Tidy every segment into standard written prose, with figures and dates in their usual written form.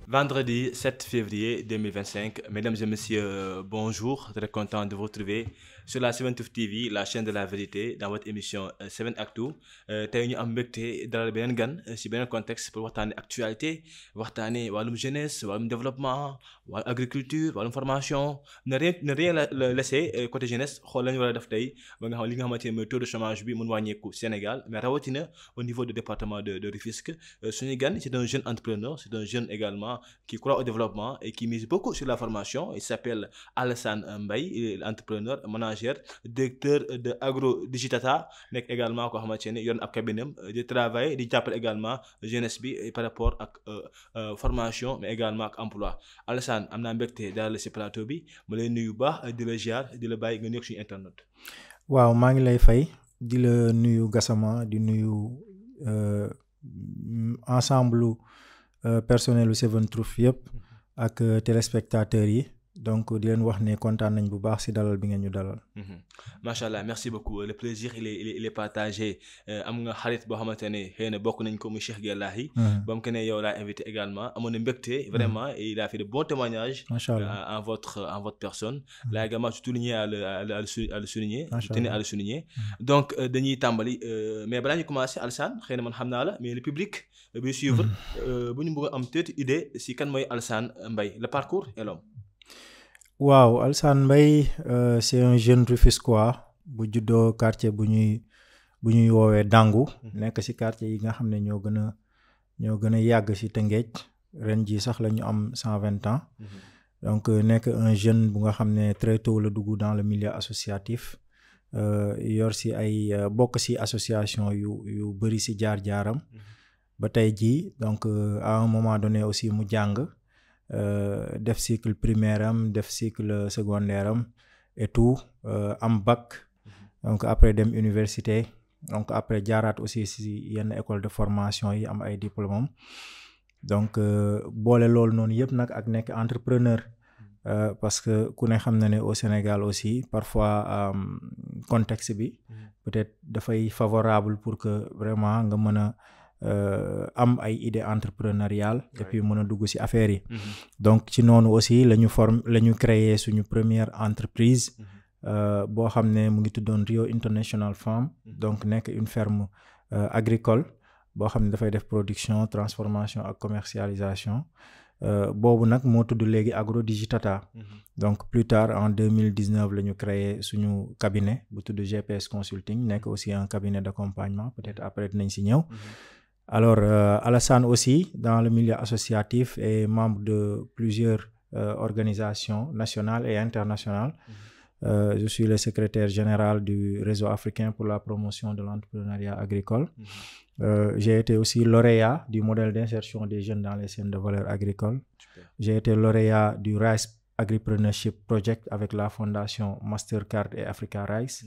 Vendredi 7 février 2025, mesdames et messieurs, bonjour, très content de vous retrouver sur la 7 TV, la chaîne de la vérité, dans votre émission 7 Actu. Tey ñu am mbégte dalal beneen gan si beneen contexte pour waxtaanee actualité waxtaanee wàllum jeunesse wàllum développement wàllum agriculture wàllum formation ne rien la laisser côté jeunesse xool la ñu war a def tey ba nga xam li nga xamante ne mooy taux de chômage bi mun wàññeeku Sénégal mais rawatina au niveau du département de Rufisque. Suñu gan c'est un jeune entrepreneur, c'est un jeune également qui croit au développement et qui mise beaucoup sur la formation. Il s'appelle Alassane Mbaye, il est entrepreneur, manager, directeur de Agro Digitata, nekk également koo xamante ne yoon ab cabinet di travailler di jàppale également jeunesse bi par rapport ak formation mais également ak emploi. Alassane am naa mbégte dalal ci plateau bi ma lay nuyu baax di la ziar di la bàyyi nga nekk suñu internet. waaw maa ngi lay fay di la nuyu Gassama di nuyu ensemble personnel u 7 Truth yëpp ak téléspectateurs yi donc di leen wax ne kontaan nañ bu baax ci dalal bi ngeen ñu dalal. Macha allah merci beaucoup le plaisir il est partagé. Am nga xarit boo xamante ne xëy na bokk nañ ko muy Cheikh Guelahi. ba mu ko ne yow laa invité également amoon na mbégte vraiment et il a fait de bons témoignages. En votre personne. Là également je tenais à le souligner. Je tenais à le souligner. Donc dañuy tàmbali mais balaa ñu commencer Alassane xëy na man xam naa la mais le public bi suivre bu ñu bëgg am peut-être idée si kan mooy Alassane Mbaye le parcours et l'homme. waaw Alassane Mbaye c'est un jeune Rufisquois bu juddoo quartier bu ñuy woowee Dangu nekk ci quartier yi nga xam ne ñoo gën a yàgg ci Tëngéej ren ji sax la ñu am 120 ans donc nekk un jeune bu nga xam ne très tôt la dugg dans le milieu associatif yor ci ay bokk ci association yu bari ci jaar-jaaram ba tey jii donc à un moment donné aussi mu jàng def cycle primaire am def cycle secondaire am et tout am bac donc après dem université donc après jaaraat aussi ci yenn école de formation yi am ay diplôme donc boole loolu noonu yëpp nag ak nekk entrepreneur parce que ku ne xam na ne au Sénégal aussi parfois contexte bi peut-être dafay favorable pour que vraiment nga mën a am ay idée entrepreneuriale et puis mën a dugg ci affaire yi donc ci noonu aussi la ñu créer suñu première entreprise boo xam ne mu ngi tuddoon Rio International Farm donc nekk une ferme agricole boo xam ne dafay def production transformation ak commercialisation boobu nag moo tudd léegi Agro Digitata donc plus tard en 2019 la ñu créer suñu cabinet bu tudd GPS Consulting nekk aussi un cabinet d'accompagnement peut-être après dinañ ci ñëw. Alors Alassane aussi dans le milieu associatif est membre de plusieurs organisations nationales et internationales. Je suis le secrétaire général du réseau africain pour la promotion de l'entrepreneuriat agricole. J'ai été aussi lauréat du modèle d'insertion des jeunes dans les chaînes de valeur agricole. J'ai été lauréat du Rice Agripreneurship Project avec la fondation Mastercard et Africa Rice.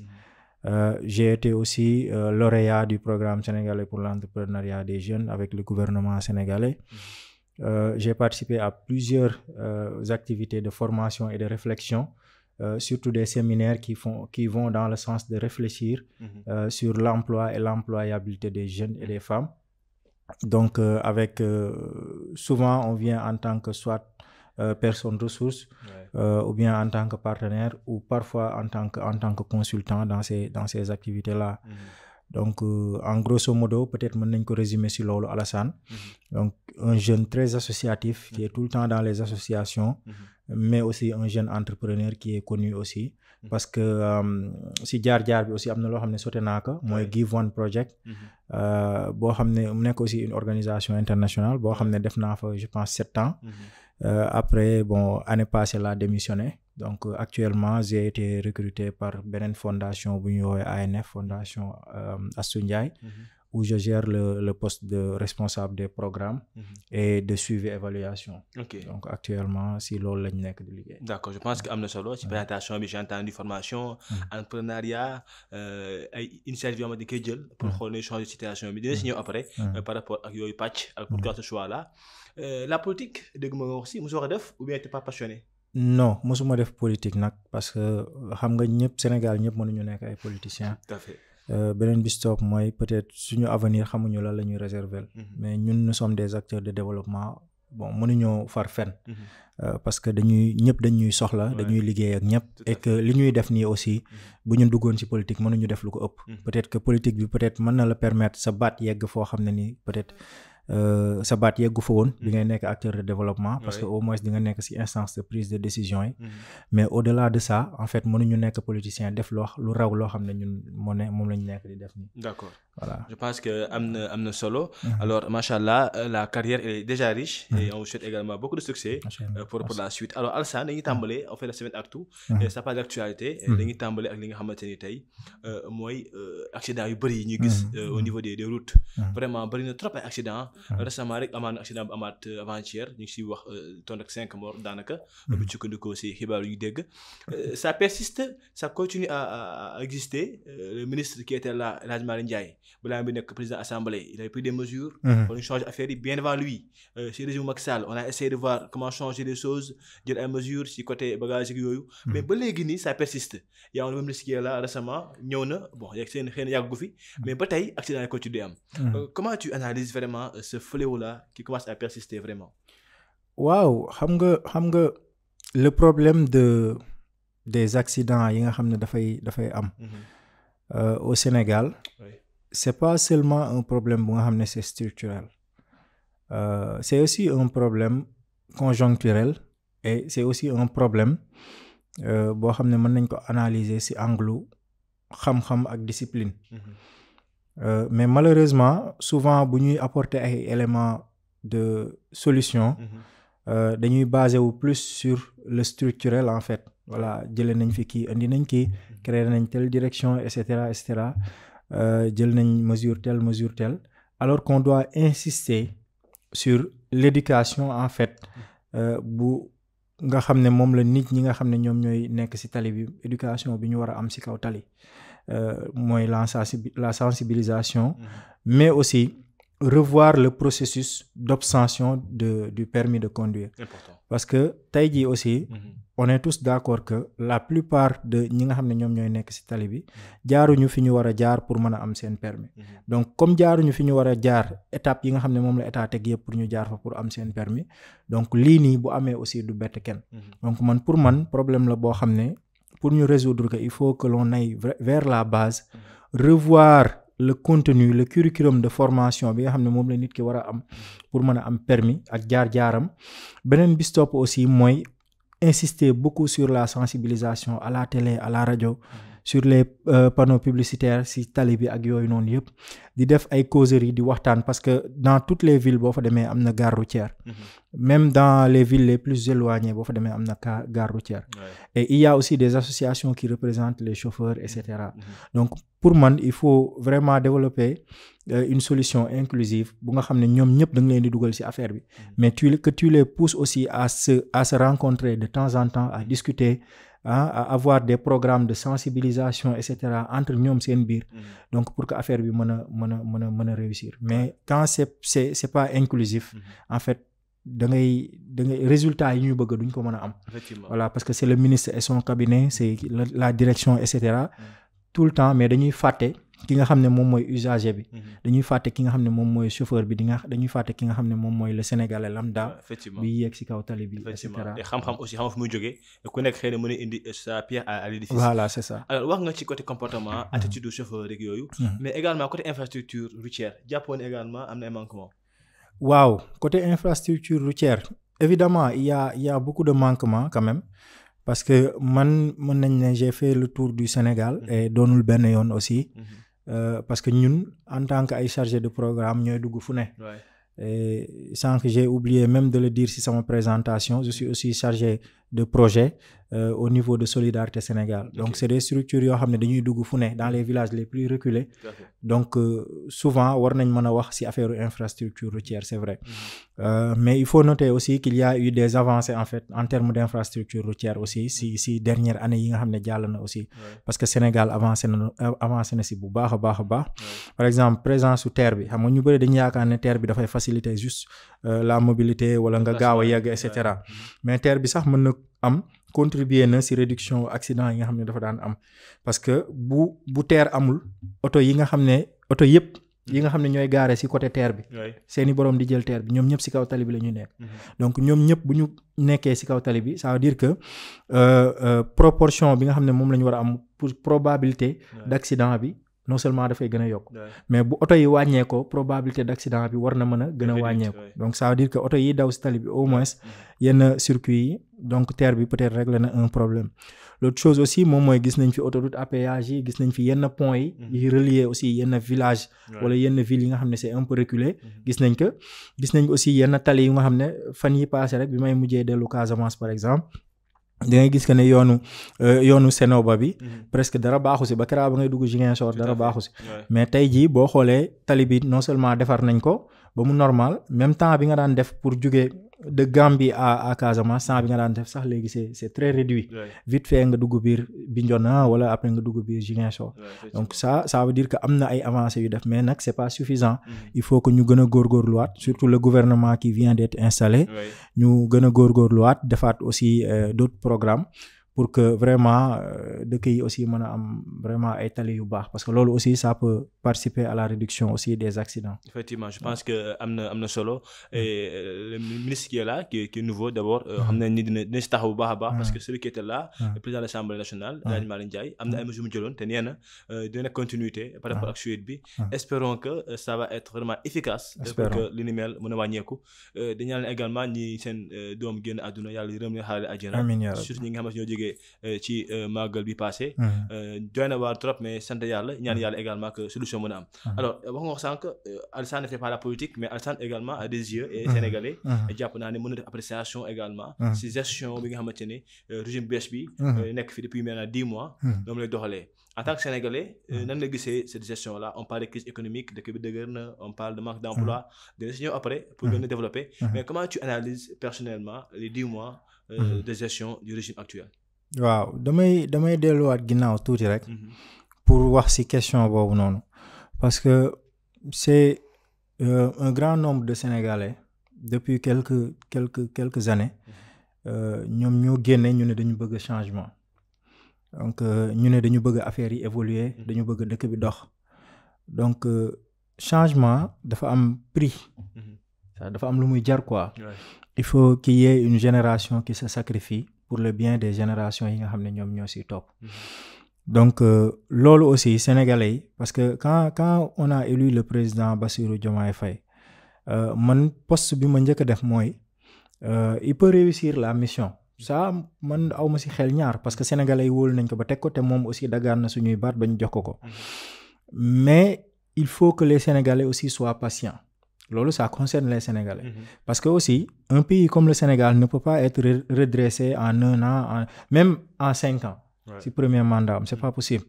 J'ai été aussi lauréat du programme sénégalais pour l'entrepreneuriat des jeunes avec le gouvernement sénégalais. J'ai participé à plusieurs activités de formation et de réflexion, surtout des séminaires qui vont dans le sens de réfléchir sur l'emploi et l'employabilité des jeunes et des femmes. Donc avec souvent on vient en tant que soit personne ressource ou bien en tant que partenaire ou parfois en tant que consultant dans ces activités-là. Donc en grosso modo peut-être mën nañ ko résumer ci loolu Alassane. Donc un jeune très associatif qui est tout le temps dans les associations mais aussi un jeune entrepreneur qui est connu aussi parce que ci jaar-jaar bi aussi am na loo xam ne sote naa ko mooy Give One Project boo xam ne mu nekk aussi une organisation internationale boo xam ne def naa fa je pense 7 ans. Après bon année passée laa démissionné donc actuellement j'ai été recruté par beneen fondation bu ñuy woowee ANF fondation Astou Ndiaye où je gère le poste de responsable des programmes et de suivi évaluation. Donc actuellement si loolu lañ nekk di liggéey. D'accord, je pense que am na solo ci présentation bi j'ai entendu formation entrepreneuriat ay initiative yoo xamante ni koy jël pour xool ne changer situation bi dina si ñëw après par rapport ak yooyu pàcc ak pourquoi ce choix là. La politique dégg nga wax si mosoo ko def ou bien t'es pas passionné? Non mosuma def politique nag parce que xam nga ñëpp Sénégal ñëpp mënuñu nekk ay politiciens. Tout à fait. beneen bi stop mooy peut-être suñu avenir xamuñu lan la ñuy réserver mais ñun nous sommes des acteurs de développement bon mënuñoo far fenn. Parce que ñëpp dañuy soxla dañuy liggéey ak ñëpp et que li ñuy def nii aussi bu ñu duggoon ci politique mënuñu def lu ko ëpp. Peut-être que politique bi peut-être mën na la permettre sa baat yegg foo xam ne nii peut-être sa baat yeggu fa woon bi ngay nekk acteur de développement parce que au moins di nga nekk ci instance de prise de décision yi mais au-delà de ça en fait mënuñu nekk politicien def lu raw loo xam ne ñun moom lañu nekk di def nii. D'accord. Voilà. Je pense que am na solo. Alors machallah la carrière est déjà riche et on vous souhaite également beaucoup de succès pour la suite. Alors Alassane dañuy tàmbalee on fait la semaine actu et ça parle d'actualité dañuy tàmbalee ak li nga xamante ni tey mooy accident yu bëri yi ñuy gis au niveau des routes. Vraiment bëri na trop ay accident. Récemment rek amaan accident bu amaat avant-hier ñu ngi siy wax toll ak 5 morts daanaka. bu sukkandikoo si xibaar yu ñu dégg. Ça persiste ça continue à exister le ministre qui était là El Hadj Malick Ndiaye balaa bi nekk président assemblée il avait pris des mesures. pour ñu changer affaire yi bien avant lui. Chez le régime Macky Sall on a essayé de voir comment changer les choses jël ay mesures si côté bagage ak yooyu. mais ba léegi nii ça persiste. y a un ministre qui est là récemment ñëw na bon yegg seen xëy na yàggu fi. mais ba tey accident yi continue am. Comment tu analyses vraiment ce fléau-là qui commence à persister vraiment? waaw xam nga le problème des accidents yi nga xam ne dafay am. Au Sénégal. Oui. C'est pas seulement un problème bu nga xam ne c'est structurel. C'est aussi un problème conjoncturel et c'est aussi un problème boo xam ne mën nañ ko analyser ci angle xam-xam ak discipline. Mais malheureusement souvent bu ñuy apporter ay éléments de solution dañuy basé wu plus sur le structurel en fait. Voilà jëlee nañ fi kii indi nañ kii créer nañ telle direction et cetera jël nañ mesure telle alors qu'on doit insister sur l'éducation en fait bu nga xam ne moom la nit ñi nga xam ne ñoom ñooy nekk ci tali bi éducation bi ñu war a am ci kaw tali mooy la sensibilisation mais aussi revoir le processus d'obtention du permis de conduire. Important. Parce que tey jii aussi on est tous d'accord que la plupart de ñi nga xam ne ñoom ñooy nekk ci tali bi jaaruñu fi ñu war a jaar pour mën a am seen permis. Donc comme jaaruñu fi ñu war a jaar étape yi nga xam ne moom la état teg yëpp pour ñu jaar fa pour am seen permis donc lii nii bu amee aussi du bett kenn. Donc pour man problème la boo xam ne pour ñu résoudre que il faut que l'on aille vers la base revoir le contenu le curriculum de formation bi nga xam ne moom la nit ki war a am pour mën a am permis ak jaar-jaaram beneen bis topp aussi mooy insister beaucoup sur la sensibilisation à la télé à la radio sur les panneaux publicitaires si tali bi ak yooyu noonu yëpp di def ay causeries di waxtaan parce que dans toutes les villes boo fa demee am na gare routière même dans les villes les plus éloignées boo fa demee am na gare routière et il y a aussi des associations qui représentent les chauffeurs et cetera donc pour man il faut vraiment développer une solution inclusive bu nga xam ne ñoom ñëpp da nga leen di dugal ci affaire bi mais que tu les pousses aussi à se rencontrer de temps en temps à discuter à avoir des programmes de sensibilisation et cetera entre ñoom seen biir donc pour que affaire bi mën a réussir mais quand c'est pas inclusif en fait da ngay résultat yi ñuy bëgg duñ ko mën a am. Voilà parce que c'est le ministre et son cabinet c'est la direction et cetera tout le temps mais dañuy fàtte ki nga xam ne moom mooy usager bi. dañuy fàtte ki nga xam ne moom mooy chauffeur bi dañuy fàtte ki nga xam ne moom mooy le sénégalais lambda. bi yegg ci kaw tali bi et cetera. et xam-xam aussi xam fu muy jógee ku nekk xëy na mën a indi sa pierre à l'édifice. Voilà c'est ça. Alors wax nga ci côté comportement attitude du chauffeur rek yooyu. mais également côté infrastructure routière jàppoon également am na ay manquements. waaw côté infrastructure routière évidemment il y a beaucoup de manquements quand même parce que man mën nañ ne j'ai fait le tour du Sénégal et doonul benn yoon aussi parce que ñun en tant que ay chargé de programme ñooy dugg fu ne et sans que j'ai oublié même de le dire ci sama présentation je suis aussi chargé de projet au niveau de Solidarité Sénégal donc c'est des structures yoo xam ne dañuy dugg fu ne dans les villages les plus reculés donc souvent war nañ mën a wax ci affaire infrastructure routière c'est vrai mais il faut noter aussi qu'il y a eu des avancées en fait en termes d'infrastructure routière aussi ci dernière année yi nga xam ne jàll na aussi parce que Sénégal avancé na ci bu baax a baax par exemple présence su terre bi xam nga ñu bëri dañu yaakaar ne terre bi dafay faciliter juste la mobilité wala nga gaaw a yegg et cetera mais terre bi sax mën na am contribuer na ci réduction accident yi nga xam ne dafa daan am parce que bu terre amul oto yi nga xam ne oto yëpp yi nga xam ne ñooy gaare ci côté terre bi seeni borom di jël terre bi ñoom ñëpp ci kaw tali bi la ñuy nekk donc ñoom ñëpp bu ñu nekkee ci kaw tali bi ça veut dire que proportion bi nga xam ne moom la ñu war a am pour probabilité d'accident bi non seulement dafay gën a yokk mais bu oto yi wàññeekoo probabilité d'accident bi war na mën a gën a wàññeeku donc ça veut dire que oto yi daw ci tali bi au moins yenn circuit yi donc terre bi peut-être réglé na un problème l'autre chose aussi moom mooy gis nañ fi autoroute à péage yi gis nañ fi yenn pont yi relier aussi yenn village wala yenn ville yi nga xam ne c'est un peu reculé gis nañ aussi yenn tali yi nga xam ne fan yi passé rek bi may mujjee dellu Casamance par exemple da ngay gis que ne yoonu Sénoba bi presque dara baaxu si ba keroog ba ngay dugg Ziguinchor dara baaxu si mais tey jii boo xoolee tali bi non seulement defar nañ ko ba mu normal même temps bi nga daan def pour jóge de Gambie à Casamance temps bi nga daan def sax léegi c'est très réduit vite fait nga dugg biir Bignona wala après nga dugg biir Ziguinchor donc ça veut dire que am na ay avancées yu def mais nag c'est pas suffisant il faut que ñu gën a góorgóorluwaat surtout le gouvernement qui vient d'être installé ñu gën a góorgóorluwaat defaat aussi d'autres programmes pour que vraiment dëkk yi aussi mën a am vraiment ay tali yu baax parce que loolu aussi ça peut participer à la réduction aussi des accidents. Effectivement, je pense que am na solo et le ministre qui est là qui est nouveau d'abord xam nañ ni dina si taxaw bu baax a baax parce que celui qui était là le président de l'Assemblée nationale El Hadji Malick Ndiaye am na ay mesures mu jëloon te nee na dina nekk continuité par rapport ak suite bi espérons que ça va être vraiment efficace pour que li ni mel mën a wàññeeku di ñaan également ñi seen doom génn àdduna yàlla yërëm leen xaarale àjjana surtout ñi nga xam ne ñoo jógee ci màggal bi passé doy na waar trop mais sant yàlla ñaan yàlla également que solution mën a am alors wax nga wax sànq Alassane ne fait pas la politique mais Alassane également a des yeux et sénégalais jàpp naa ne mën na def appréciation également si gestion bi nga xamante ne régime bees bi nekk fi depuis maintenant 10 mois ñoom lay doxalee en tant que sénégalais nan la gisee cette gestion là on parle de crise économique dëkk bi dëgër na on parle de manque d'emploi dina si ñëw après pour gën a développer mais comment tu analyses personnellement les 10 mois de gestion du régime actuel. waaw damay delluwaat ginnaaw tuuti rek pour wax ci question boobu noonu parce que c'est un grand nombre de Sénégalais depuis quelques années ñoom ñoo génne ñu ne dañu bëgg changement donc ñu ne dañu bëgg affaires yi évoluer dañu bëgg dëkk bi dox donc changement dafa am prix dafa am lu muy jar quoi il faut qu'il y ait une génération qui se sacrifie pour le bien des générations yi nga xam ne ñoom ñoo ci topp donc loolu aussi sénégalais yi parce que quand on a élu le président Bassirou Diomaye Faye man poste bi ma njëkk a def mooy il peut réussir la mission ça man awma ci xel ñaar parce que sénégalais yi wóolu nañ ko ba teg ko te moom aussi dagaan na suñuy baat ba ñu jox ko mais il faut que les sénégalais aussi soient patients loolu ça concerne les Sénégalais parce que aussi un pays comme le Sénégal ne peut pas être redressé en 1 an même en 5 ans ci premier mandat am c'est pas possible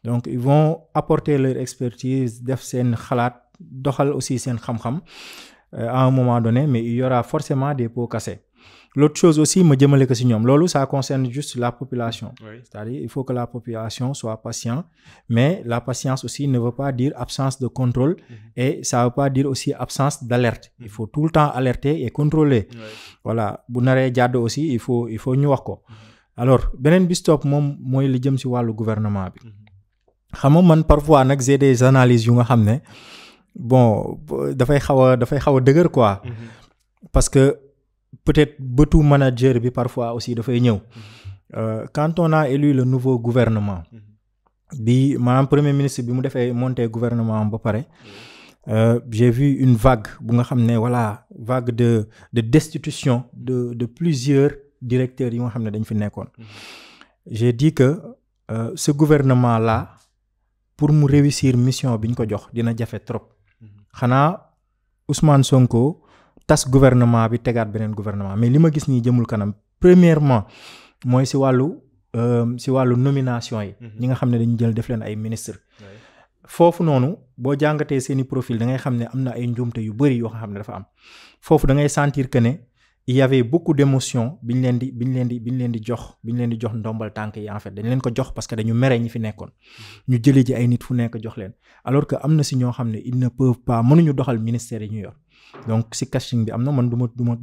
donc ils vont apporter leur expertise def seen xalaat doxal aussi seen xam-xam à un moment donné mais il y aura forcément des pots cassés l'autre chose aussi ma jëmale ko ci ñoom loolu ça concerne juste la population c'est-à-dire il faut que la population soit patiente mais la patience aussi ne veut pas dire absence de contrôle et ça veut pas dire aussi absence d'alerte il faut tout le temps alerter et contrôler voilà bu naree jàdd aussi il faut ñu wax ko alors beneen bi stop moom mooy li jëm ci wàllu gouvernement bi xam nga man parfois nag j'ai des analyses yu nga xam ne bon dafay xaw a dëgër quoi parce que peut-être bëtu manager bi parfois aussi dafay ñëw quand on a élu le nouveau gouvernement bi maanaam premier ministre bi mu defee monter gouvernement ba pare j'ai vu une vague bu nga xam ne voilà vague de destitution de plusieurs directeurs yi nga xam ne dañ fi nekkoon j'ai dit que ce gouvernement là pour mu réussir mission bi ñu ko jox dina jafe trop xanaa Ousmane Sonko tas gouvernement bi tegaat beneen gouvernement mais li ma gis nii jëmul kanam premièrement mooy ci wàllu nomination yi ñi nga xam ne dañu jël def leen ay ministre foofu noonu boo jàngatee seeni profil da ngay xam ne am na ay njuumte yu bari yoo xam ne dafa am foofu da ngay sentir que ne il y avait beaucoup d'émotions biñ leen di jox ndombal tànk yi en fait dañ leen ko jox parce que dañu mere ñi fi nekkoon ñu jëlee ji ay nit fu nekk jox leen alors que am na ci ñoo xam ne ils ne peuvent pas mënuñu doxal ministère yi ñu yor donc ci casting bi am na man du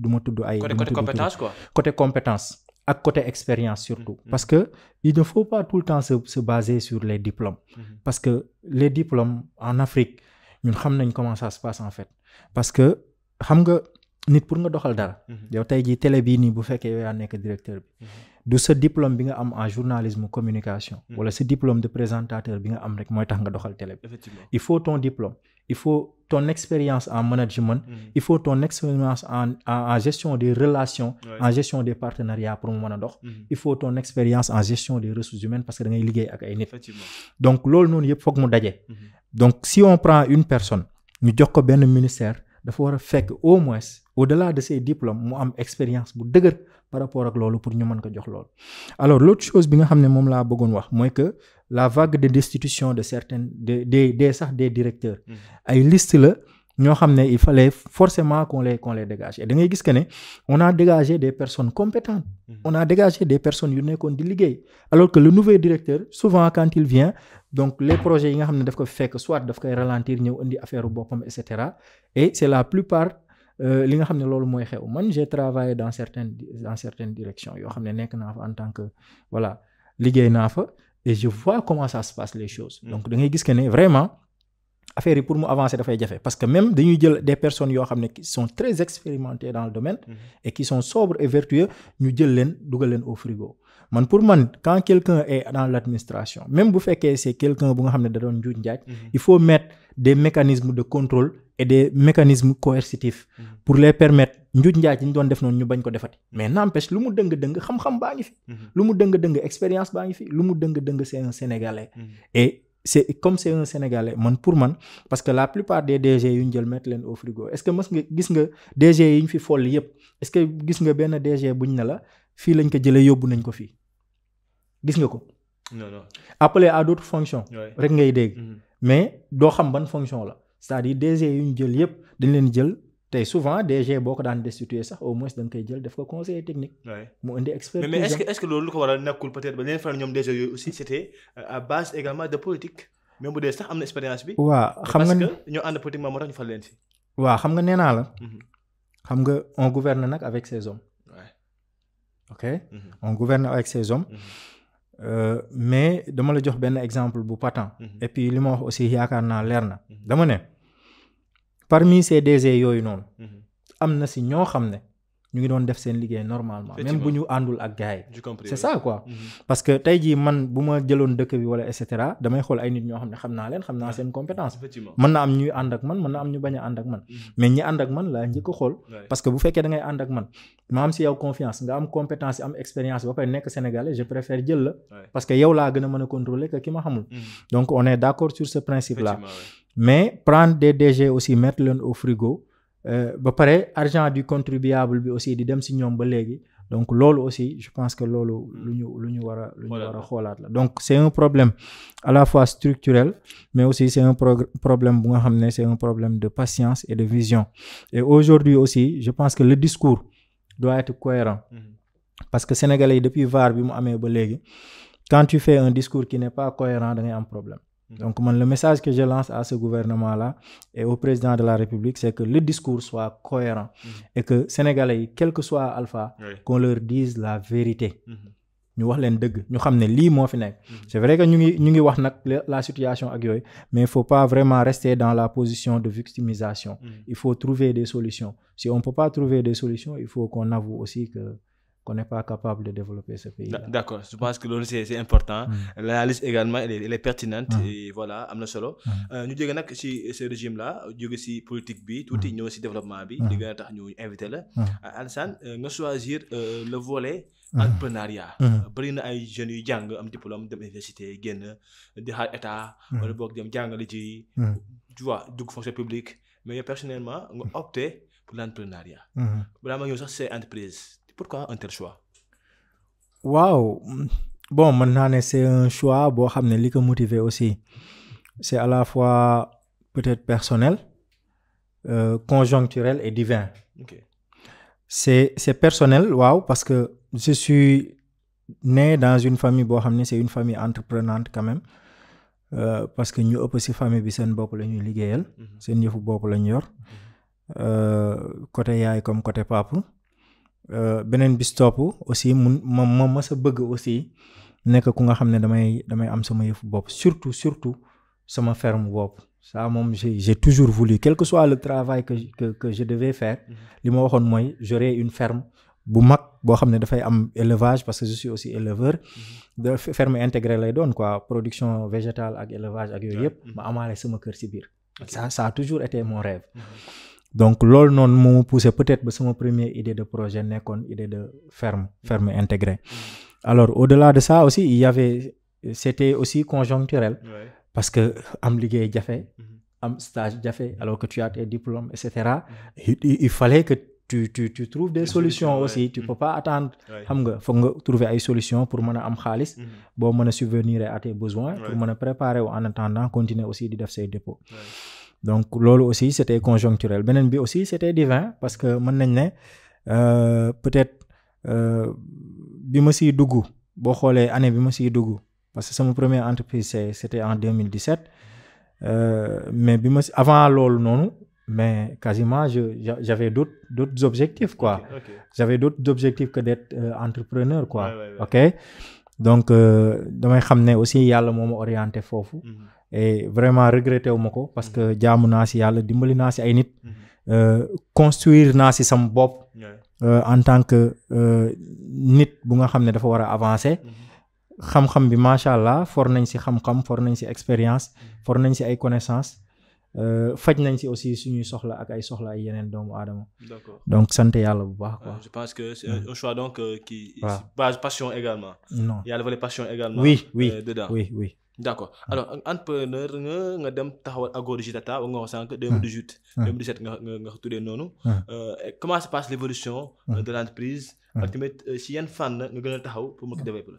ma tudd ay côté compétence quoi côté compétence ak côté expérience surtout parce que il ne faut pas tout le temps se baser sur les diplômes parce que les diplômes en Afrique ñun xam nañ comment ça se passe en fait parce que xam nga nit pour nga doxal dara yow tey jii télé bii nii bu fekkee yow yaa nekk directeur bi du sa diplôme bi nga am en journalisme communication wala sa diplôme de présentateur bi nga am rek mooy tax nga doxal télé bi il faut ton diplôme il faut ton expérience en management il faut ton expérience en gestion des relations en gestion des partenariats pour mu mën a dox il faut ton expérience en gestion des ressources humaines parce que da ngay liggéey ak ay nit donc loolu noonu yëpp foog mu daje donc si on prend une personne ñu jox ko benn ministère dafa war a fekk au moins au-delà de ses diplômes mu am expérience bu dëgër par rapport ak loolu pour ñu mën ko jox loolu alors l'autre chose bi nga xam ne moom laa bëggoon wax mooy que la vague de destitution de certaines des directeurs ay liste la ñoo xam ne il fallait forcément qu'on les dégage et da ngay gis que ne on a dégagé des personnes compétentes on a dégagé des personnes yu nekkoon di liggéey alors que le nouveau directeur souvent quand il vient donc les projets yi nga xam ne daf ko fekk soit daf koy ralentir ñëw indi affaire boppam et cetera et c'est la plupart li nga xam ne loolu mooy xew man j'ai travaillé dans certaines directions yoo xam ne nekk naa fa en tant que voilà liggéey naa fa et je vois comment ça se passe les choses donc da ngay gis que ne vraiment affaire yi pour mu avancer dafay jafe parce que même dañuy jël des personnes yoo xam ne qui sont très expérimentées dans le domaine et qui sont sobres et vertueux ñu jël leen dugal leen au frigo man pour man quand quelqu'un est dans l'administration même bu fekkee c'est quelqu'un bu nga xam ne da doon njuuj njaaj il faut mettre des mécanismes de contrôle et des mécanismes coercitifs pour les permettre njuuj njaaj yi ñu doon def noonu ñu bañ ko defati mais n'empêche lu mu dëng-dëng xam-xam baa ngi fi lu mu dëng-dëng expérience baa ngi fi lu mu dëng-dëng c'est un Sénégalais et c'est comme c'est un Sénégalais man pour man parce que la plupart des DG yu ñu jël mettre leen au frigo est-ce que mës nga gis nga DG yi ñu fi folli yépp est-ce que gis nga benn DG buñ ne la fii lañ ko jëlee yóbbu nañ ko fii gis nga ko non appelé à d'autres fonctions rek ngay dégg mais doo xam ban fonction la c'est-à-dire DG yu ñu jël yépp dañ leen jël tey souvent DG boo ko daan destituer sax au moins da nga koy jël def ko conseiller technique mu indi expertise mais est-ce que loolu lu ko waral nekkul peut-être ba leen faral ñoom DG yooyu aussi c'était à base également de politique même bu dee sax am na expérience bi waaw xam nga parce que ñoo ànd politiquement moo tax ñu fal leen si waaw xam nga nee naa la xam nga on gouverne nag avec ses hommes ok on gouverne avec ses hommes mais dama la jox benn exemple bu patent et puis li ma wax aussi yaakaar naa leer na dama ne parmi ces DG yooyu noonu am na si ñoo xam ne ñu ngi doon def seen liggéey normalement même bu ñu àndul ak gars yi c'est ça quoi parce que tey jii man bu ma jëloon dëkk bi wala et cetera damay xool ay nit ñoo xam ne xam naa leen xam naa seen compétence mën na am ñuy ànd ak man mën na am ñu bañ a ànd ak man mais ñi ànd ak man laa njëkk a xool parce que bu fekkee da ngay ànd ak man ma am si yow confiance nga am compétence am expérience ba pare nekk sénégalais je préfère jël la parce que yow laa gën a mën a contrôler que ki ma xamul donc on est d'accord sur ce principe là mais prendre des DG aussi mettre leen au frigo ba pare argent du contribuable bi aussi di dem si ñoom ba léegi donc loolu aussi je pense que loolu lu ñu war a xoolaat la donc c'est un problème à la fois structurel mais aussi c'est un problème bu nga xam ne c'est un problème de patience et de vision et aujourd'hui aussi je pense que le discours doit être cohérent parce que sénégalais yi depuis VAR bi mu amee ba léegi quand tu fais un discours qui n'est pas cohérent da ngay am problème donc man le message que je lance à ce gouvernement-là et au président de la République c'est que le discours soit cohérent et que sénégalais yi quel que soit alpha qu'on leur dise la vérité ñu wax leen dëgg ñu xam ne lii moo fi nekk c'est vrai que ñu ngi wax nag la situation ak yooyu mais il faut pas vraiment rester dans la position de victimisation il faut trouver des solutions si on peut pas trouver des solutions il faut qu'on avoue aussi qu'on n'est pas capable de développer ce pays. D'accord, je pense que loolu c'est important. L'analyse également elle est pertinente et voilà am na solo. ñu jóge nag ci ce régime là jóge ci politique bi tuuti ñëw ci développement bi. di gën a tax ñu invité la. Alassane nga choisir le volet entrepreneuriat. bari na ay jeunes yu jàng am diplôme dem université génn di xaar état. wala boog dem jàngale ci. tu vois dugg fonction publique mais personnellement nga opté pour l'entrepreneuriat. balaa ma ñëw sax c'est entreprise. Pourquoi un tel choix? Waaw bon mën naa ne c'est un choix boo xam ne li ko motiver aussi c'est à la fois peut-être personnel conjoncturel et divin. Okay. C'est personnel waaw parce que je suis né dans une famille boo xam ne c'est une famille entreprenante quand même parce que ñu ëpp ci famille bi seen bopp la ñuy liggéeyal seen yëfu bopp la ñu yor côté yaay comme côté papa. Beneen bis topp aussi ma mës a bëgg aussi nekk ku nga xam ne damay am sama yëfu bopp surtout sama ferme bopp ça moom j'ai toujours voulu quel que soit le travail que je devais faire li ma waxoon mooy j'aurais une ferme bu mag boo xam ne dafay am élevage parce que je suis aussi éleveur de ferme intégrée lay doon quoi production végétale ak élevage ak yooyu yëpp ma amaale sama kër ci biir ça a toujours été mon rêve donc loolu noonu moo poussé peut-être ba sama première idée de projet nekkoon idée de ferme intégrée alors au-delà de ça aussi il y avait c'était aussi conjoncturel parce que am liggéey jafe am stage jafe alors que tu as tes diplômes et cetera il fallait que tu trouves des solutions aussi tu peux pas attendre xam nga foog nga trouver ay solutions pour mën a am xaalis boo mën a subvenir à tes besoins pour mën a préparer wu en attendant continuer aussi di def say dépôts donc loolu aussi c'était conjoncturel beneen bi aussi c'était divin parce que mën nañ ne peut-être bi ma siy dugg boo xoolee année bi ma siy dugg parce que sama première entreprise c'était en 2017 mais bi ma avant loolu noonu mais quasiment j'avais d'autres objectifs quoi j'avais d'autres objectifs que d'être entrepreneur quoi ok donc damay xam ne aussi yàlla moo ma orienté foofu et vraiment regretté wu ma ko parce que jaamu naa si yàlla dimbali naa si ay nit construire naa si sama bopp en tant que nit bu nga xam ne dafa war a avancer xam-xam bi macha allah for nañ si xam-xam for nañ si expérience for nañ si ay connaissances faj nañ si aussi suñuy soxla ak ay soxla ay yeneen doomu aadama. D'accord. Donc sant yàlla bu baax quoi. Je pense que c'est un choix donc qui base passion également. Non. Il y a le volet passion également. Oui, dedans. Oui. D'accord. Alors entrepreneur nga dem taxawal Agro Digitata nga wax sànq 2018. 2017 nga tuddee noonu. Comment se passe l'évolution de l'entreprise ak tamit si yan fànn nga gën a taxaw pour mu ko développer.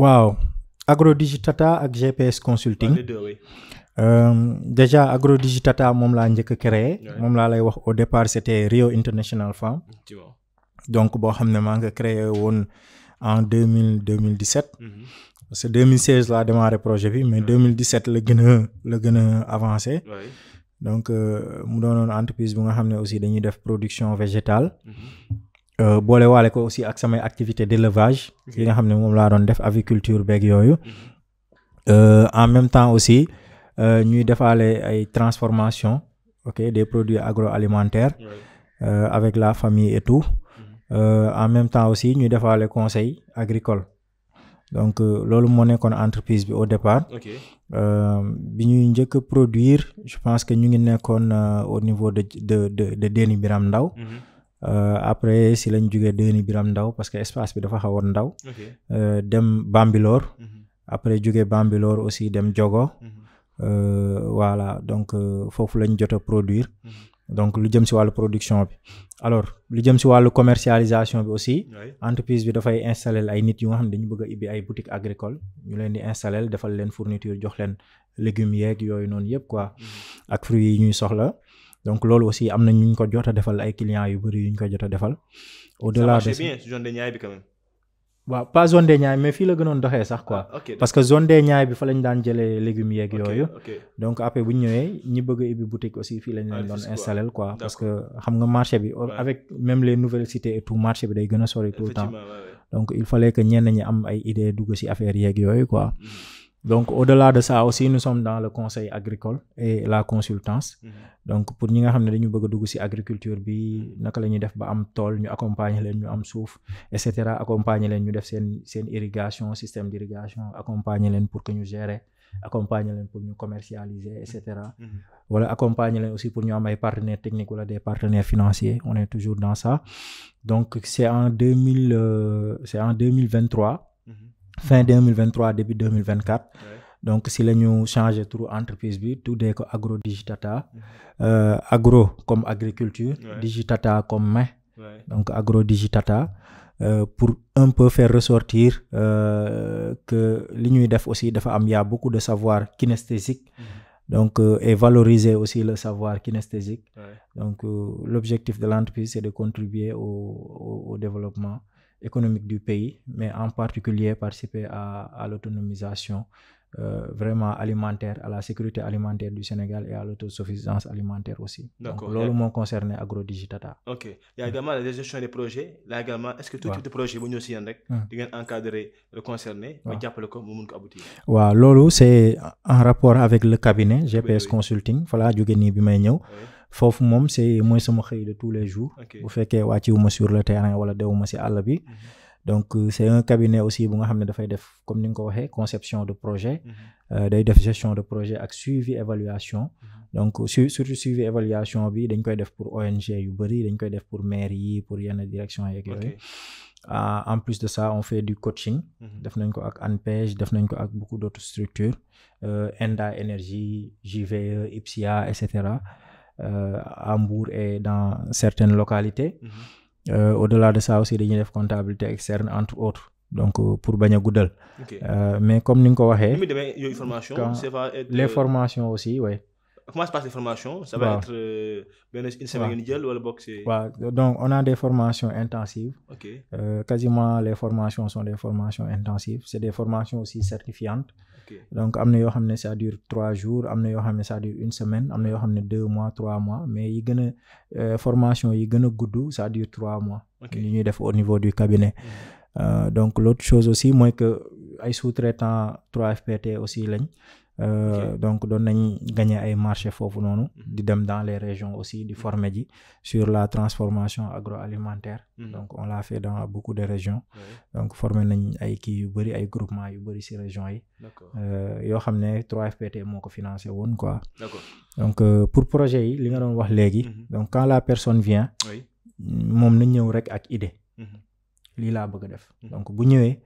Waaw Agro Digitata ak GPS Consulting. Les deux, oui. Déjà Agro Digitata moom laa njëkk a créé. moom laa lay wax au départ c'était Rio International Farm. donc boo xam ne maa nga créé woon en 2017. parce que 2016 laa démarré projet bi mais 2017 la gën a avancé. donc mu doonoon entreprise bu nga xam ne aussi dañuy def production végétale. boole waale ko aussi ak samay activité d'élevage. yi nga xam ne moom laa doon def aviculture beeg yooyu. en même temps aussi ñuy defaale ay transformation ok des produits agroalimentaires. avec la famille et tout. en même temps aussi ñuy defaale conseil agricole. donc loolu moo nekkoon entreprise bi au départ. bi ñuy njëkk a produire je pense que ñu ngi nekkoon au niveau de Déni Biram Ndaw. après si lañ jógee Déni Biram Ndaw parce que espace bi dafa xawoon ndaw. dem Bambilor. après jógee Bambilor aussi dem Diogo. voilà donc foofu lañ jot a produire. donc lu jëm ci wàllu production bi alors lu jëm ci wàllu commercialisation bi aussi entreprise bi dafay installer ay nit yu nga xam ne dañu bëgg a ibbi ay boutique agricole ñu leen di installer defal leen fourniture jox leen légumes yeeg yooyu noonu yëpp quoi ak fruits yi ñuy soxla donc loolu aussi am na ñu ko jot a defal ay clients yu bari yu ñu ko jot a defal au-delà de ça bien zone de Niayes bi quand même. waaw pas zone des Niayes mais fii la gënoon doxee sax quoi parce que zone des Niayes bi fa lañ daan jëlee légumes yeeg yooyu donc après bu ñu ñëwee ñi bëgg a ibbi boutique aussi fii lañ leen doon installer quoi parce que xam nga marché bi avec même les nouvelles cités et tout marché bi day gën a sori tout le temps donc il fallait que ñenn ñi am ay idées dugg ci affaire yeeg yooyu quoi donc au-delà de ça aussi nous sommes dans le conseil agricole et la consultance donc pour ñi nga xam ne dañu bëgg a dugg ci agriculture bi naka la ñuy def ba am tool ñu accompagner leen ñu am suuf et cetera accompagner leen ñu def seen irrigation système d'irrigation accompagner leen pour que ñu gérer accompagner leen pour ñu commercialiser et cetera wala accompagner leen aussi pour ñu am ay partenaires techniques wala des partenaires financiers on est toujours dans ça donc c'est en 2023 fin 2023 début 2024 donc si la ñu changé tur entreprise bi tuddee ko Agro Digitata agro comme agriculture digitata comme main donc Agro Digitata pour un peu faire ressortir que li ñuy def aussi dafa am y a beaucoup de savoir kinesthésique donc et valoriser aussi le savoir kinesthésique donc l'objectif de l'entreprise c'est de contribuer au développement économique du pays mais en particulier participer à l'autonomisation vraiment alimentaire, à la sécurité alimentaire du Sénégal et à l'autosuffisance alimentaire aussi. D'accord. Donc loolu moo concerné AgroDigitata. Ok. Il y a également la gestion des projets. Là également, est-ce que tout type de projet bu ñëw si yéen rek di ngeen encadrer le concerné ba jàppale ko mu mun ko aboutir? waaw loolu c'est en rapport avec le cabinet GPS Consulting fa laa jóge nii bi may ñëw. foofu moom c'est mooy sama xëy de tous les jours. bu fekkee wàcciwuma sur le terrain wala dewuma si àll bi. donc c'est un cabinet aussi bu nga xam ne dafay def comme ni nga ko waxee conception de projet. day def gestion de projet ak suivi évaluation. donc surtout suivi évaluation bi dañ koy def pour ONG yu bëri dañ koy def pour maire yi pour yenn direction yeeg yooyu. En plus de ça on fait du coaching. def nañ ko ak ANPEJ def nañ ko ak beaucoup d'autres structures. Enda Énergie JVE IPSIA et cetera. À Mbour et dans certaines localités. Au-delà de ça aussi dañuy def comptabilité externe entre autres donc pour bañ a guddal. Mais comme ni nga ko waxee. Les formations aussi oui. Comment se passent les formations? Ça va être une semaine ngeen jël wala bokk c'est. waaw donc on a des formations intensives. Quasiment les formations sont des formations intensives c'est des formations aussi certifiantes. donc am na yoo xam ne ça dure 3 jours am na yoo xam ne ça dure 1 semaine am na yoo xam ne 2 mois 3 mois mais yi gën a formation yi gën a gudd ça dure 3 mois. li ñuy def au niveau du cabinet. donc l'autre chose aussi mooy que ay sous-traitants 3FPT aussi lañ. donc doon nañ gagner ay marché foofu noonu di dem dans les régions aussi di former ji sur la transformation agroalimentaire. donc on l'a fait dans beaucoup de régions. donc former nañ ay kii yu bëri ay groupement yu bëri ci régions yi. yoo xam ne 3FPT moo ko financé woon quoi. donc pour projet yi li nga doon wax léegi. donc quand la personne vient. moom nañ ñëw rek ak idée. lii laa bëgg a def. donc bu ñëwee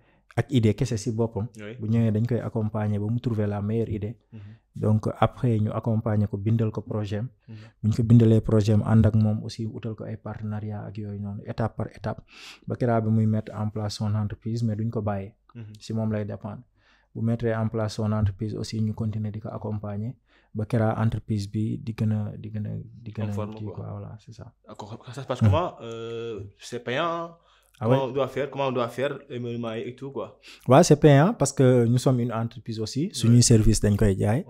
ak idée kese ci boppam. bu ñëwee dañ koy accompagner ba mu trouver la meilleure idée. donc après ñu accompagner ko bindal ko projet am. bu ñu ko bindalee projet am ànd ak moom aussi utal ko ay partenariat ak yooyu noonu étape par étape ba keroog bi muy mettre en place son entreprise mais duñ ko bàyyee. ci moom lay dépendre bu mettre en place son entreprise aussi ñu continuer di ko accompagner ba keroog entreprise bi di gën a kii quoi voilà c'est ça. Ça se passe comment? C'est payant? Comment on doit faire énormément et tout quoi. Ouais, c'est payant parce que nous sommes une entreprise aussi. Suñuy service dañ koy jaay.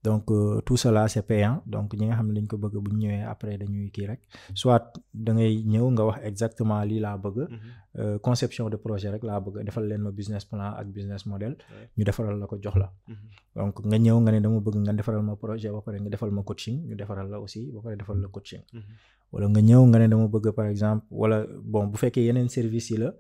donc tout cela c'est payant donc ñi nga xam ne dañ ko bëgg bu ñu ñëwee après dañuy kii rek soit da ngay ñëw nga wax exactement lii laa bëgg. conception de projet rek laa bëgg defal leen ma business plan ak business model. ñu defaral la ko jox la. donc nga ñëw nga ne dama bëgg nga defaral ma projet ba pare nga defal ma coaching ñu defaral la aussi ba pare defal la coaching. wala nga ñëw nga ne dama bëgg par exemple wala bon bu fekkee yeneen service yi la.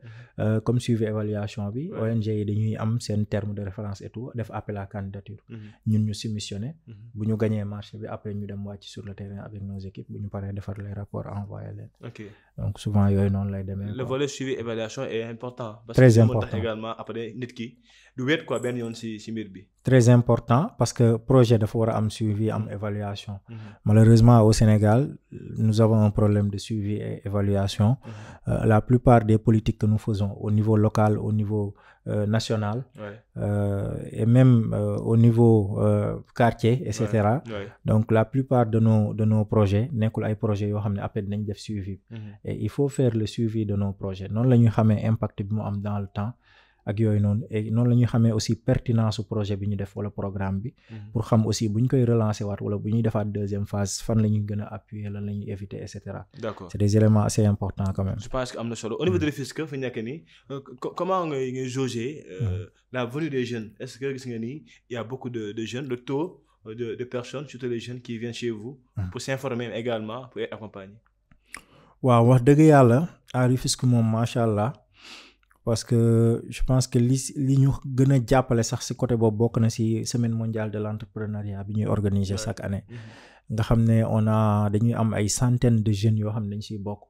comme suivi évaluation bi. ONG yi dañuy am seen terme de référence et tout def appel à candidature. ñun ñu soumissionné. bu ñu gagné marché bi après ñu dem wàcc sur le terrain avec nos équipes bu ñu paree defar les rapports envoyé leen. donc souvent yooyu noonu lay demee. Le volet suivi évaluation est important. Très parce que important. moo tax également après nit ki du wéet quoi benn yoon ci mbir bi. Très important parce que projet dafa war a am suivi am évaluation. Malheureusement au Sénégal nous avons un problème de suivi et évaluation. La plupart des politiques que nous faisons au niveau local au niveau national. Et même au niveau quartier et cetera. Donc la plupart de nos projets nekkul ay projets yoo xam ne après dinañ def suivi. Et il faut faire le suivi de nos projets noonu la ñuy xamee impact bi mu am dans le temps. ak yooyu noonu et noonu la ñuy xamee aussi pertinence su projet bi ñu def wala programme bi. pour xam aussi bu ñu koy relancer waat wala bu ñuy defaat deuxième phase fan la ñuy gën a appuyer lan la ñuy éviter et cetera. D'accord. C'est des éléments assez importants quand même. Je pense que am na solo au niveau de Rufisque fi ñu nekk nii comment ngay jauger la venue des jeunes est-ce que gis nga ni il y a beaucoup de jeunes le taux de personnes surtout les jeunes qui viennent chez vous. pour s'informer également pour être accompagnés. waaw wax dëgg yàlla à Rufisque moom macha allah. parce que je pense que li ñu gën a jàppale sax ci côté boobu bokk na ci semaine mondiale de l'entrepreneuriat bi ñuy organiser chaque année. nga xam ne dañuy am ay centaines de jeunes yoo xam ne dañ ciy bokk.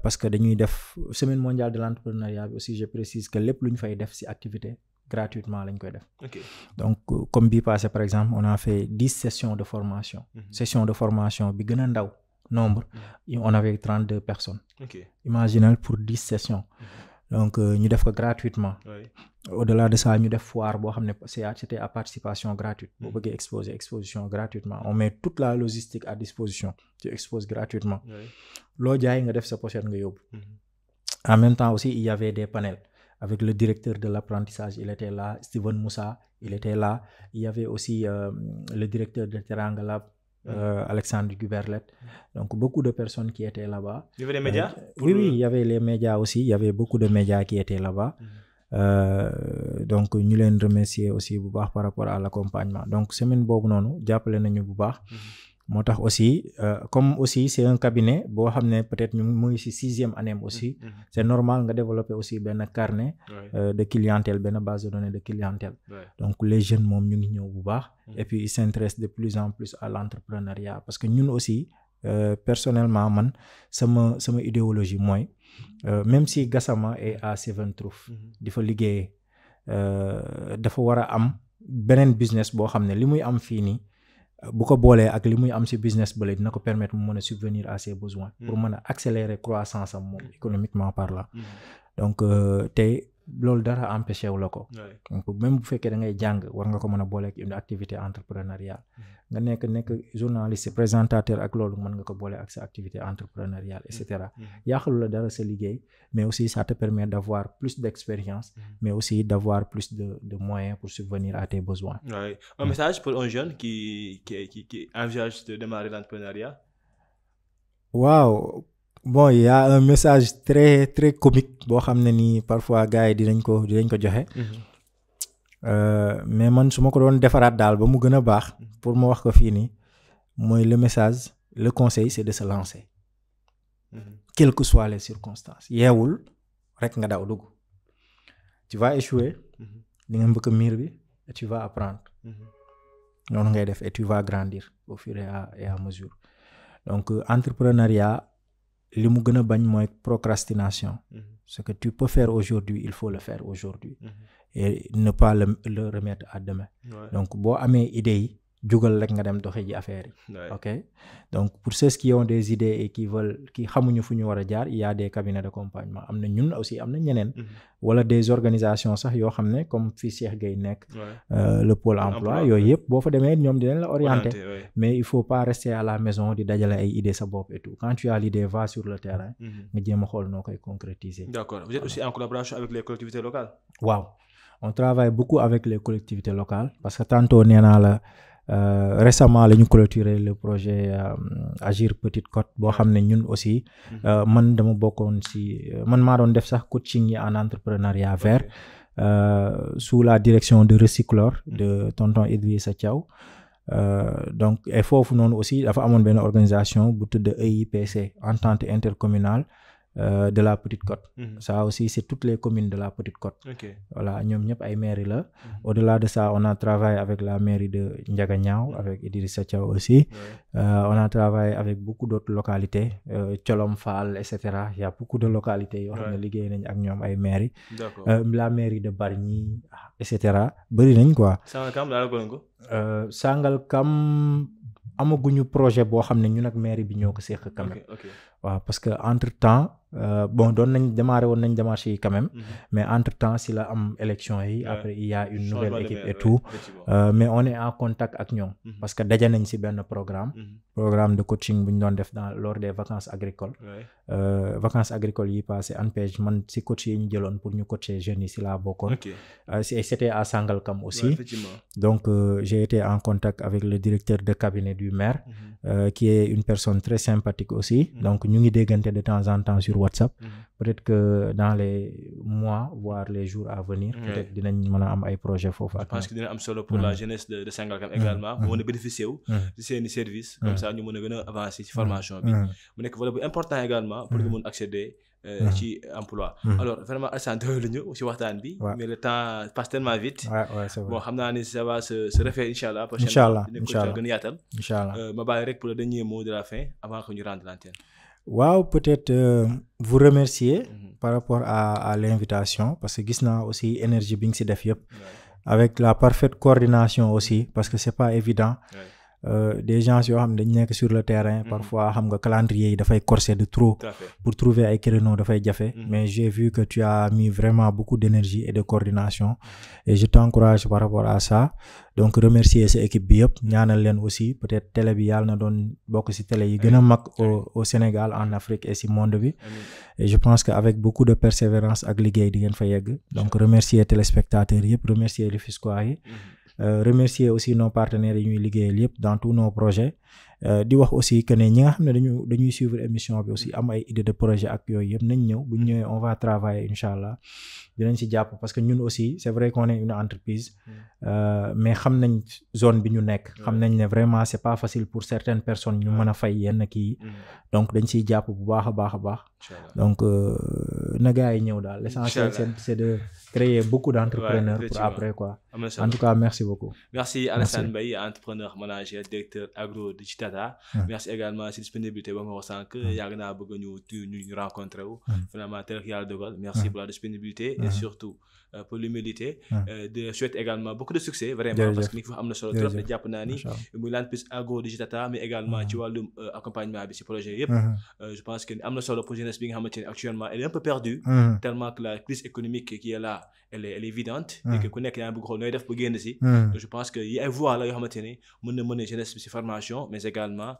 parce que dañuy def semaine mondiale de l'entrepreneuriat bi aussi je précise que lépp lu ñu fay def ci activité gratuitement lañ koy def. donc comme bii passé par exemple on a fait 10 sessions de formation. session de formation bi gën a ndaw nombre. on avait 32 personnes. Imaginez pour 10 sessions. donc ñu def ko gratuitement. au-delà de ça ñu def foire boo xam ne c'était à participation gratuite. boo bëggee exposition gratuitement on met toute la logistique à disposition tu exposes gratuitement. loo jaay nga def sa pochette nga yóbbu. en même temps aussi il y avait des panels avec le directeur de l'apprentissage, il était là, Steven Moussa, il était là. Il y avait aussi le directeur de Teranga Lab, Alexandre Guberlet. Donc beaucoup de personnes qui étaient là-bas. Il y avait les médias Oui, il y avait les médias aussi. Il y avait beaucoup de médias qui étaient là-bas. Donc ñu leen remercier aussi bu baax par rapport à l'accompagnement. Donc semaine boobu noonu jàppale nañu bu baax. moo tax aussi comme aussi c'est un cabinet boo xam ne peut-être ñu mu ngi ci 6e année aussi c'est normal nga développer aussi benn carnet de clientèle benn base de données de clientèle donc les jeunes moom ñu ngi ñëw bu baax et puis ils s'intéressent de plus en plus à l'entrepreneuriat parce que ñun aussi personnellement man sama idéologie mooy même si Gassama est à Seven Truth di fa liggéeyee dafa war a am beneen business boo xam ne li muy am fii nii bu ko boolee ak li muy am ci business bële dina ko permettre mu mën a subvenir à ses besoins pour mën a accélérer croissance am moom économiquement parlant donc tey loolu dara empêché wu la ko donc même bu fekkee da ngay jàng war nga ko mën a booleek une activité entrepreneuriale nga nekk journaliste présentateur ak loolu mën nga ko boole ak sa activité entrepreneuriale et cetera yàqalu la dara sa liggéey mais aussi ça te permet d'avoir plus d'expérience mais aussi d'avoir plus de moyens pour subvenir à tes besoins. Oui. Un message pour un jeune qui envisage de démarrer l'entrepreneuriat? Waaw. Bon, il y a un message très très comique boo xam ne nii parfois gars yi dinañ ko joxe. Mais man su ma ko doon defaraat daal ba mu gën a baax pour ma wax ko fii nii mooy le message le conseil c'est de se lancer. Quelles que soient les circonstances yeewul rek nga daw dugg. Tu vas échouer. di nga mbëkk miir bi et tu vas apprendre. noonu ngay def et tu vas grandir au fur et à mesure. Donc entrepreneuriat li mu gën a bañ mooy procrastination. Ce que tu peux faire aujourd'hui il faut le faire aujourd'hui. Et ne pas le remettre à demain. Donc boo amee idée yi jugal rek nga dem doxi ji affaire yi. OK donc pour ceux qui ont des idées et qui xamuñu fu ñu war a jaar il y a des cabinets d'accompagnement am na ñun aussi am na ñeneen. wala des organisations sax yoo xam ne comme fii Cheikh Gueye nekk. Le pôle emploi yooyu yëpp boo fa demee ñoom dinañ la orienter. Mais il faut pas rester à la maison di dajale ay idées sa bopp et tout quand tu as l'idée va sur le terrain. nga jéem a xool noo koy concrétiser. D'accord. Vous êtes aussi en collaboration avec les collectivités locales? Waaw on travaille beaucoup avec les collectivités locales parce que tantôt nee naa la. Récemment la ñu clôturé le projet Agir Petite Côte boo xam ne ñun aussi man dama bokkoon ci man maa doon def sax coaching yi en entrepreneuriat vert sous la direction de Recyclor de tonton Idrissa Thiaw donc et foofu noonu aussi dafa amoon benn organisation bu tudd EIPC Entente intercommunale de la Petite Côte. Ça aussi c'est toutes les communes de la Petite Côte. Voilà ñoom ñëpp ay mairie la. Au-delà de ça on a travaillé avec la mairie de Ndiaganiao avec Idrissa Thiaw aussi. On a travaillé avec beaucoup d'autres localités Colom Fall et cetera. Il y a beaucoup de localités yoo xam ne liggéey nañ ak ñoom ay mairie. La mairie de Bargny et cetera bëri nañ quoi. Sangalkam amaguñu projet boo xam ne ñun ak mairie bi ñoo ko seq quand même. waaw parce que entre temps bon doon nañ démarrer woon nañ démarche yi quand même mais entre temps si la am élection yi après il y a une nouvelle équipe et tout mais on est en contact ak ñoom parce que daje nañ si benn programme de coaching bu ñu doon def lors des vacances agricoles yi passé ANPEJ man si coach yi ñu jëloon pour ñu coacher jeunes yi si laa bokkoon c'était à Sangalkam aussi donc j'ai été en contact avec le directeur de cabinet du maire qui est une personne très sympathique aussi donc ñu ngi déggante de temps en temps sur WhatsApp. Peut-être que dans les mois voire les jours à venir peut-être dinañ mën a am ay projet foofu ak. Je pense que dina am solo pour la jeunesse de Sangalkam également mu mën a bénéficier wu ci seeni service comme ça ñu mën a gën a avancer ci formation bi mu nekk volet bu important également pour ñu mën accéder ci emploi. Alors vraiment Alassane doyul ñu ci waxtaan bi mais le temps passe tellement vite. Bon xam naa ni ça va se refaire inchallah prochainement dinañ ko gën a yaatal. Inchallah ma bàyyi rek pour le dernier mot de la fin avant que ñu rendre l'antenne. Waaw peut-être vous remercier par rapport à l'invitation parce que gis naa aussi énergie bi nga ci def yëpp avec la parfaite coordination aussi parce que c'est pas évident des gens yoo xam ne dañ nekk sur le terrain parfois xam nga calendrier yi dafay corsé de trop pour trouver ay créneaux dafay jafe mais j'ai vu que tu as mis vraiment beaucoup d'énergie et de coordination et je t'encourage par rapport à ça donc remercier sa équipe bi yëpp ñaanal leen aussi peut-être télé bi yàlla na doon bokk ci télé yi gën a mag au Sénégal en Afrique et ci monde bi et je pense que avec beaucoup de persévérance ak liggéey di ngeen fa yegg donc remercier téléspectateurs yëpp remercier Rufisquois yi remercier aussi nos partenaires yi ñuy liggéeyal yëpp dans tous nos projets di wax aussi que ne ñi nga xam ne dañuy suivre émission bi aussi am ay idée de projet ak yooyu yëpp nañ ñëw bu ñu ñëwee on va travailler inchallah dinañ ci jàpp parce que ñun aussi c'est vrai qu'on est une entreprise mais xam nañ zone bi ñu nekk xam nañ ne vraiment c'est pas facile pour certaines personnes ñu mën a fay yenn kii donc dañ ciy jàpp bu baax a baax donc na gars yi ñëw daal l'essentiel c'est de créer beaucoup d'entrepreneurs pour après quoi en tout cas merci beaucoup merci Alassane Mbaye entrepreneur manager directeur agro de Chitata merci également si disponibilité ba nga wax sànq yàgg naa bëgg ñu rencontrer wu finalement tel yàlla dogal merci pour la disponibilité et surtout pour l'humilité de souhaite également beaucoup de succès vraiment parce que ni ko am na solo trop de jàpp naa ni muy l'entreprise agro de Chitata mais également ci wàllum accompagnement bi ci projet yëpp je pense que am na solo pour jeunesse bi nga xamante ne actuellement elle est un peu perdue tellement que la crise économique qui est là elle est évidente et que ku nekk yaa ngi bëgg xool nooy def ba génn si donc je pense que yi ay voies la yoo xamante ne mën na mën a jeunesse bi si formation mais également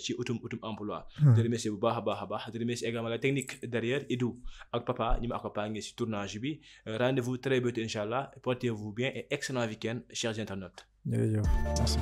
ci utum emploi de remercier bu baax a baax de remercier également la technique derrière Idou ak papa ñi ma accompagné si tournage bi rendez-vous très bientôt inchallah portez-vous bien et excellent week-end chers internautes. Merci.